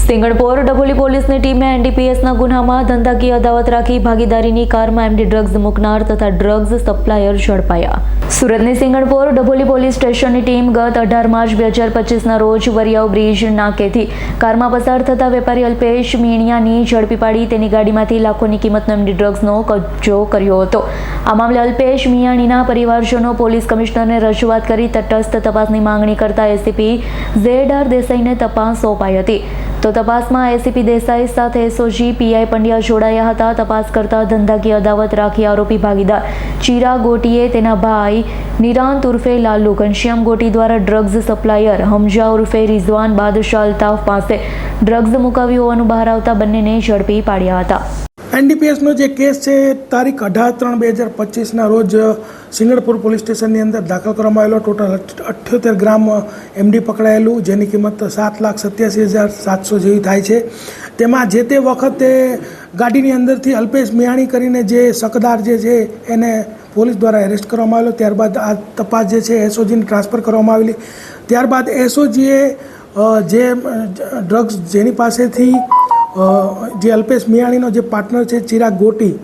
સિંગણપોર ડભોલી પોલીસની ટીમે એનડીપીએસના ગુનામાં ધંધાકીય અદાવત રાખી ભાગીદારીની કારમાં એમડી ડ્રગ્સ મૂકનાર તથા ડ્રગ્સ સપ્લાયર ઝડપાયા. સુરતની સિંગણપોર ડભોલી પોલીસ સ્ટેશનની ટીમ ગત 18 માર્ચ 2025ના રોજ વરિયાવ બ્રિજ નાકેથી કારમાં પસાર થતા વેપારી અલ્પેશ મીણિયાની ઝડપી પાડી તેની ગાડીમાંથી લાખોની કિંમતનો એમડી ડ્રગ્સનો કબજો કર્યો હતો. આ મામલે અલ્પેશ મિયાણીના પરિવારજનો પોલીસ કમિશનરને રજૂઆત કરી તટસ્થ તપાસની માંગણી કરતા એસીપી ZR દેસાઈને તપાસ સોંપાઈ હતી. તો તપાસમાં એસીપી દેસાઈ સાથે એસઓજી પીઆઈ પંડ્યા જોડાયા હતા. તપાસ કરતા ધંધાકીય અદાવત રાખી આરોપી ભાગીદાર ચિરાગ ગોટીએ તેના ભાઈ નિરાંત ઉર્ફે લાલુ ઘનશ્યામ ગોટી દ્વારા ડ્રગ્સ સપ્લાયર હમજા ઉર્ફે રિઝવાન બાદશાહ અલ્તાફ પાસે ડ્રગ્સ મુકાવ્યું હોવાનું બહાર આવતા બંનેને ઝડપી પાડ્યા હતા. એનડીપીએસનો જે કેસ છે તારીખ 18/3/2025ના રોજ સિંગણપુર પોલીસ સ્ટેશનની અંદર દાખલ કરવામાં આવેલો. ટોટલ 78 ગ્રામ એમડી પકડાયેલું, જેની કિંમત 7,87,700 જેવી થાય છે. તેમાં જે તે વખતે ગાડીની અંદરથી અલ્પેશ મિયાણી કરીને જે શકદાર જે છે એને પોલીસ દ્વારા એરેસ્ટ કરવામાં આવેલો. ત્યારબાદ આ તપાસ જે છે એસઓજીને ટ્રાન્સફર કરવામાં આવેલી. ત્યારબાદ એસઓજીએ જે ડ્રગ્સ જેની પાસેથી જે અલ્પેશ મિયાણીનો જે પાર્ટનર છે ચિરાગ ગોટી,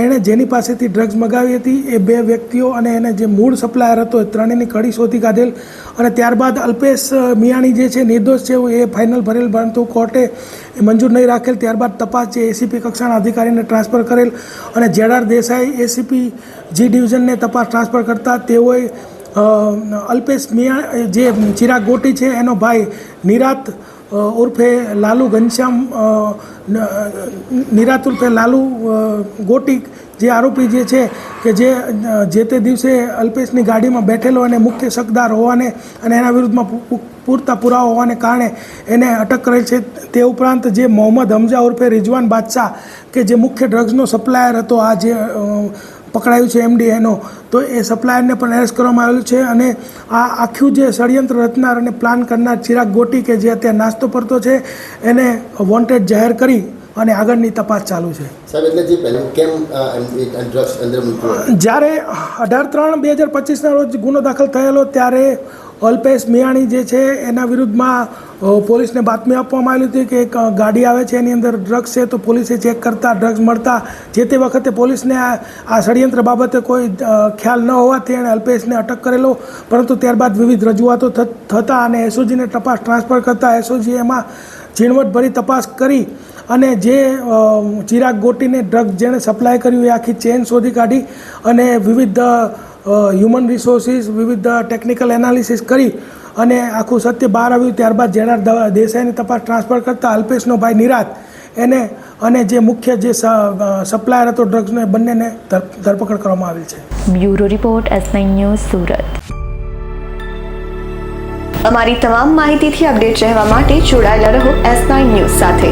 એણે જેની પાસેથી ડ્રગ્સ મગાવી હતી એ બે વ્યક્તિઓ અને એને જે મૂળ સપ્લાયર હતો એ ત્રણેયની કડી શોધી કાઢેલ. અને ત્યારબાદ અલ્પેશ મિયાણી જે છે નિર્દોષ છે એ ફાઇનલ ભરેલ, પરંતુ કોર્ટે એ મંજૂર નહીં રાખેલ. ત્યારબાદ તપાસ જે એસીપી કક્ષાના અધિકારીને ટ્રાન્સફર કરેલ અને ZR દેસાઈ એસીપી જી ડિવિઝનને તપાસ ટ્રાન્સફર કરતા તેઓએ અલ્પેશ મિયા જે ચિરાગ ગોટી છે એનો ભાઈ નિરાંત ઉર્ફે લાલુ ઘનશ્યામ નિરાંત ઉર્ફે લાલુ ગોટી જે આરોપી જે છે કે જે તે દિવસે અલ્પેશની ગાડીમાં બેઠેલો અને મુખ્ય શકદાર હોવાને અને એના વિરુદ્ધમાં પૂરતા પુરાવા હોવાને કારણે એને અટક કરેલ છે. તે ઉપરાંત જે મોહમ્મદ હમજા ઉર્ફે રિઝવાન બાદશાહ કે જે મુખ્ય ડ્રગ્સનો સપ્લાયર હતો, આ જે પકડાયું છે એમડી એનો, તો એ સપ્લાયરને પણ એરેસ્ટ કરવામાં આવેલું છે. અને આ આખું જે ષડયંત્ર રચનાર અને પ્લાન કરનાર ચિરાગ ગોટી કે જે અત્યારે નાસ્તો કરતો છે એને વોન્ટેડ જાહેર કરી અને આગળની તપાસ ચાલુ છે. જ્યારે 18/3/2025ના રોજ ગુનો દાખલ થયેલો ત્યારે અલ્પેશ મિયાણી જે છે એના વિરુદ્ધમાં પોલીસને બાતમી આપવામાં આવી હતી કે એક ગાડી આવે છે એની અંદર ડ્રગ્સ છે. તો પોલીસે ચેક કરતા ડ્રગ્સ મળતા જે તે વખતે પોલીસને આ ષડયંત્ર બાબતે કોઈ ખ્યાલ ન હોવાથી એણે અલ્પેશને અટક કરેલો. પરંતુ ત્યારબાદ વિવિધ રજૂઆતો થતાં અને એસઓજીને તપાસ ટ્રાન્સફર કરતાં એસઓજી એમાં ઝીણવટભરી તપાસ કરી અને જે ચિરાગ ગોટીને ડ્રગ્સ જેણે સપ્લાય કર્યું એ આખી ચેન શોધી કાઢી અને વિવિધ હ્યુમન રિસોર્સિસ, વિવિધ ટેકનિકલ એનાલિસિસ કરી અને આખું સત્ય બહાર આવ્યું. ત્યારબાદ ZR દેસાઈની તપાસ ટ્રાન્સફર કરતાં અલ્પેશનો ભાઈ નિરાંત એને અને જે મુખ્ય જે સપ્લાયર હતો ડ્રગ્સનો એ બંનેને ધરપકડ કરવામાં આવેલ છે. Bureau report S9 news Surat. અમારી તમામ માહિતીથી અપડેટ રહેવા માટે જોડાયેલા રહો S9 ન્યૂઝ સાથે.